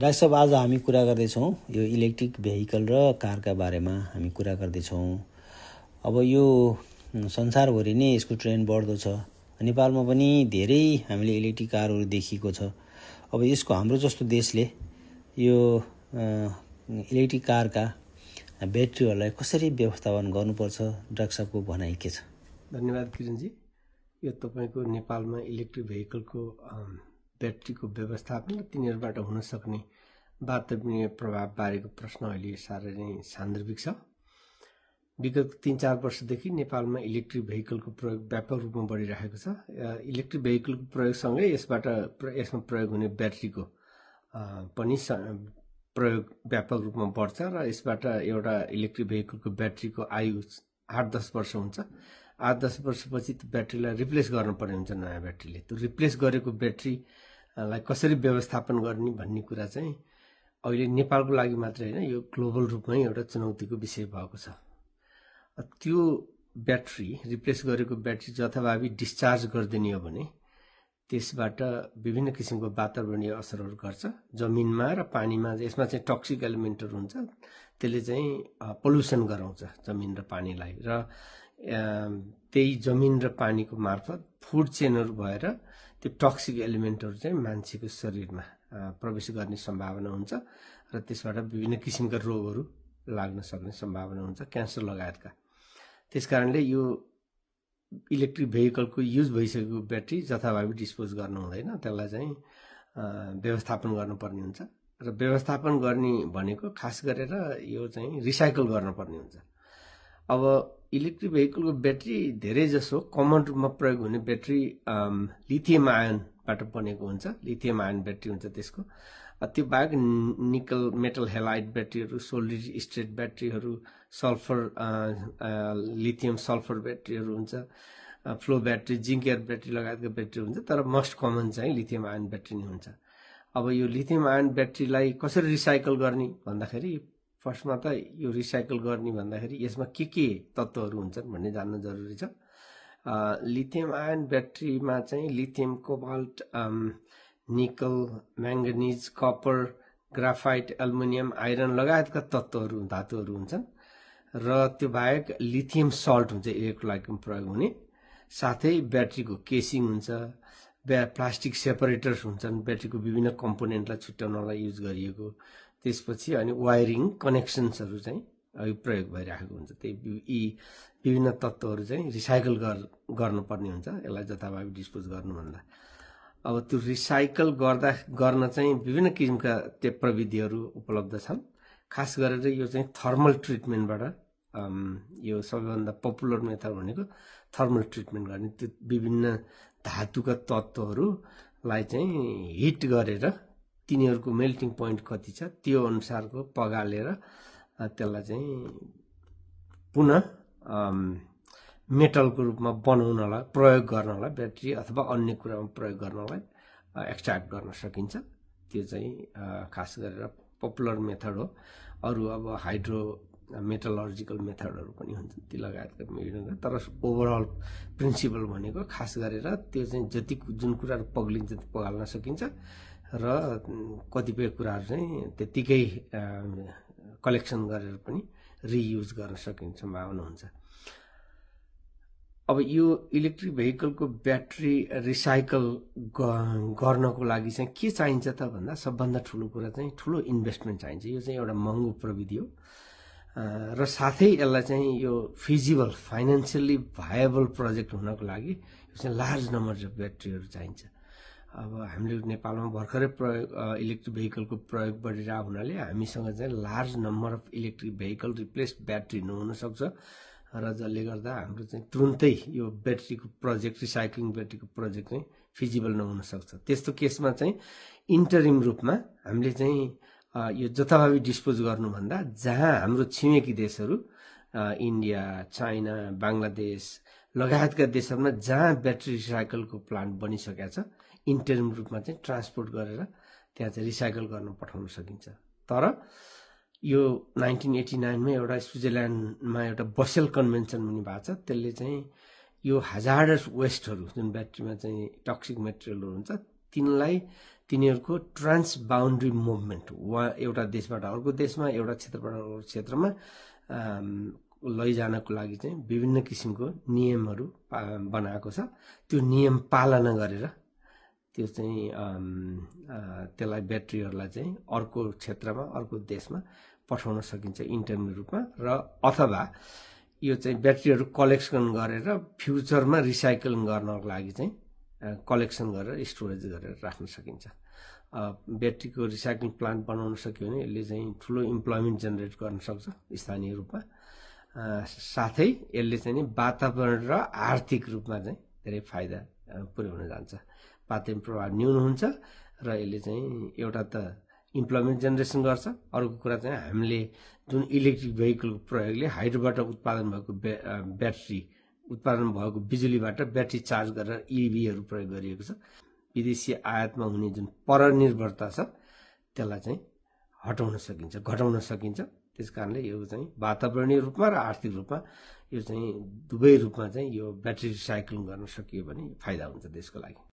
Doctor साहब, आज हामी कुरा गर्दैछौँ यो इलेक्ट्रिक भेहिकल र कारका बारेमा हामी कुरा गर्दैछौँ। अब यो संसारभरि नै यसको ट्रेन्ड बढ्दो छ। नेपालमा पनि धेरै हामीले इलेक्ट्रिक कारहरू देखिएको छ। अब यसको हाम्रो जस्तो देशले यो इलेक्ट्रिक कारका ब्याट्रीहरूलाई कसरी व्यवस्थापन गर्नुपर्छ, डाक्टर साहबको भनाइ के छ? धन्यवाद किरणजी। यो तपाईको नेपालमा इलेक्ट्रिक भेहिकलको ब्याट्रीको व्यवस्थापन र तिनीहरूबाट हुन सक्ने वातावरणीय प्रभाव बारेको प्रश्न अहिले साह्रै नै सान्दर्भिक छ। विगत 3-4 वर्षदेखि नेपालमा इलेक्ट्रिक भेहिकलको प्रयोग व्यापक रूपमा बढिरहेको छ। इलेक्ट्रिक भेहिकलको प्रयोगसँगै यसमा प्रयोग हुने ब्याट्रीको पनि प्रयोग व्यापक रूपमा बढ्छ र यसबाट एउटा इलेक्ट्रिक भेहिकलको ब्याट्रीको आयु 8-10 वर्ष हुन्छ। 8-10 वर्षपछि त्यो ब्याट्रीलाई रिप्लेस गर्नुपर्ने हुन्छ नयाँ ब्याट्रीले। त्यो रिप्लेस गरेको ब्याट्रीलाई कसरी व्यवस्थापन गर्ने भन्ने कुरा चाहिँ अहिले नेपालको लागि मात्रै होइन, यो ग्लोबल रूपमै एउटा चुनौतीको विषय भएको छ। त्यो ब्याट्री रिप्लेस गरेको ब्याट्री जथाभावी डिस्चार्ज गरिदिने हो भने त्यसबाट विभिन्न किसिमको वातावरणीय असरहरू गर्छ। जमिनमा र पानीमा यसमा चाहिँ टक्सिक एलिमेन्टहरू हुन्छ, त्यसले चाहिँ पल्युसन गराउँछ जमिन र पानीलाई। र त्यही जमिन र पानीको मार्फत फुड चेनहरू भएर त्यो टक्सिक एलिमेन्टहरू चाहिँ मान्छेको शरीरमा प्रवेश गर्ने सम्भावना हुन्छ र त्यसबाट विभिन्न किसिमका रोगहरू लाग्न सक्ने सम्भावना हुन्छ, क्यान्सर लगायतका। त्यसकारणले यो इलेक्ट्रिक भेहिकलको युज भइसकेको ब्याट्री जथाभावी डिस्पोज गर्नु हुँदैन, त्यसलाई चाहिँ व्यवस्थापन गर्नुपर्ने हुन्छ। र व्यवस्थापन गर्ने भनेको खास गरेर यो चाहिँ रिसाइकल गर्नुपर्ने हुन्छ। अब इलेक्ट्रिक भेहिकलको ब्याट्री धेरै जसो कमन रूपमा प्रयोग हुने ब्याट्री लिथियम आयनबाट बनेको हुन्छ। लिथियम आयन ब्याट्री हुन्छ त्यसको। त्यो बाहेक निकल मेटल हेलाइड ब्याट्रीहरू, सोलिड स्टेट ब्याट्रीहरू, सल्फर लिथियम सल्फर ब्याट्रीहरू हुन्छ, flow battery, zinc air battery लगायतका ब्याट्री हुन्छ। तर मोस्ट कमन चाहिँ लिथियम आयन ब्याट्री नै हुन्छ। अब यो लिथियम आयन ब्याट्रीलाई कसरी रिसाइकल गर्ने भन्दाखेरि फर्स्टमा त यो रिसाइकल गर्ने भन्दाखेरि यसमा के तत्त्वहरू हुन्छन् भन्ने जान्न जरुरी छ। लिथियम आयन ब्याट्रीमा चाहिँ लिथियम, कोबाल्ट, निकल, म्याङ्गनिज, कपर, ग्राफाइट, एल्युमिनियम, आइरन लगायतका तत्त्वहरू, धातुहरू हुन्छन्। र त्यो बाहेक लिथियम सल्ट हुन्छ इलेक्ट्रोलाइटमा प्रयोग हुने। साथै ब्याट्रीको केसिङ हुन्छ, प्लास्टिक सेपरेटर्स हुन्छन् ब्याट्रीको विभिन्न कम्पोनेन्टलाई छुट्याउनलाई युज गरिएको। त्यसपछि अनि वायरिङ कनेक्सन्सहरू चाहिँ प्रयोग भइरहेको हुन्छ। यी विभिन्न तत्त्वहरू चाहिँ रिसाइकल गर्नुपर्ने हुन्छ यसलाई जथाभावी डिस्पोज गर्नुभन्दा। अब त्यो रिसाइकल गर्न चाहिँ विभिन्न किसिमका त्यो प्रविधिहरू उपलब्ध छन्। खास गरेर यो चाहिँ थर्मल ट्रिटमेन्टबाट यो सबैभन्दा पपुलर मेथड भनेको थर्मल ट्रिटमेन्ट गर्ने। त्यो विभिन्न धातुका तत्त्वहरूलाई चाहिँ हिट गरेर तिनीहरूको मेल्टिङ पोइन्ट कति छ त्यो अनुसारको पगालेर त्यसलाई चाहिँ पुनः मेटलको रूपमा बनाउनलाई, प्रयोग गर्नलाई, ब्याट्री अथवा अन्य कुरामा प्रयोग गर्नलाई एक्सट्र्याक्ट गर्न सकिन्छ। त्यो चाहिँ खास गरेर पपुलर मेथड हो। अरू अब हाइड्रो मेटलर्जिकल मेथडहरू पनि हुन्छन् ती लगायतका विभिन्न। तर ओभरअल प्रिन्सिपल भनेको खास गरेर त्यो चाहिँ जति जुन कुराहरू पग्लिन्छ त्यो पगाल्न सकिन्छ र कतिपय कुराहरू चाहिँ त्यतिकै कलेक्सन गरेर पनि रियुज गर्न सकिने सम्भावना हुन्छ। अब यो इलेक्ट्रिक भेहिकलको ब्याट्री रिसाइकल गर्नको लागि चाहिँ के चाहिन्छ त भन्दा सबभन्दा ठुलो कुरा चाहिँ ठुलो इन्भेस्टमेन्ट चाहिन्छ। यो चाहिँ एउटा महँगो प्रविधि हो र साथै यसलाई चाहिँ यो फिजिबल, फाइनेन्सियली भायबल प्रोजेक्ट हुनको लागि यो चाहिँ लार्ज नम्बर अफ ब्याट्रीहरू चाहिन्छ। अब हामीले नेपालमा भर्खरै इलेक्ट्रिक भेहिकलको प्रयोग बढिरहेको हुनाले हामीसँग चाहिँ large number of electric vehicle replace battery नहुन सक्छ र जसले गर्दा हाम्रो चाहिँ तुरुन्तै यो ब्याट्रीको प्रोजेक्ट, रिसाइक्लिङ ब्याट्रीको प्रोजेक्ट चाहिँ फिजिबल नहुन सक्छ। त्यस्तो केसमा चाहिँ इन्टरिम रूपमा हामीले चाहिँ यो जथाभावी डिस्पोज गर्नुभन्दा जहाँ हाम्रो छिमेकी देशहरू इन्डिया, चाइना, बङ्गलादेश लगायतका देशहरूमा जहाँ ब्याट्री रिसाइकलको प्लान्ट बनिसकेका छ इन्टरिम रूपमा चाहिँ ट्रान्सपोर्ट गरेर त्यहाँ चाहिँ रिसाइकल गर्न पठाउन सकिन्छ। तर यो 1989 मा एउटा स्विजरल्यान्डमा एउटा बसेल कन्भेन्सन पनि भएको छ। त्यसले चाहिँ यो हजार्डस वेस्टहरू जुन ब्याट्रीमा चाहिँ टक्सिक मेटेरियलहरू हुन्छ तिनलाई तिनीहरूको ट्रान्स बााउन्ड्री मुभमेन्ट वहाँ एउटा देशबाट अर्को देशमा एउटा क्षेत्रबाट अर्को क्षेत्रमा लैजानको लागि चाहिँ विभिन्न किसिमको नियमहरू बनाएको छ। त्यो नियम पालना गरेर त्यो चाहिँ त्यसलाई ब्याट्रीहरूलाई चाहिँ अर्को क्षेत्रमा अर्को देशमा पठाउन सकिन्छ इन्टरनेट रूपमा, र अथवा यो चाहिँ ब्याट्रीहरू कलेक्सन गरेर फ्युचरमा रिसाइक्लिङ गर्नको लागि चाहिँ कलेक्सन गरेर स्टोरेज गरेर राख्न सकिन्छ। ब्याट्रीको रिसाइक्लिङ प्लान्ट बनाउन सक्यो भने यसले चाहिँ ठुलो इम्प्लोइमेन्ट जेनेरेट गर्न सक्छ स्थानीय रूपमा। साथै यसले चाहिँ वातावरण र आर्थिक रूपमा चाहिँ धेरै फाइदा पुर्याउन जान्छ। वातावरण प्रभाव न्यून हुन्छ र यसले चाहिँ एउटा त इम्प्लोइमेन्ट जेनेरेसन गर्छ, अर्को कुरा चाहिँ हामीले जुन इलेक्ट्रिक भेहिकलको प्रयोगले हाइड्रोबाट उत्पादन भएको ब्याट्री उत्पादन भएको बिजुलीबाट ब्याट्री चार्ज गरेर इभीहरू प्रयोग गरिएको छ। विदेशी आयातमा हुने जुन परनिर्भरता छ त्यसलाई चाहिँ हटाउन सकिन्छ, घटाउन सकिन्छ। त्यस कारणले यो चाहिँ वातावरणीय रूपमा र आर्थिक रूपमा यो चाहिँ दुवै रूपमा चाहिँ यो ब्याट्री रिसाइक्लिङ गर्न सकियो भने फाइदा हुन्छ देशको लागि।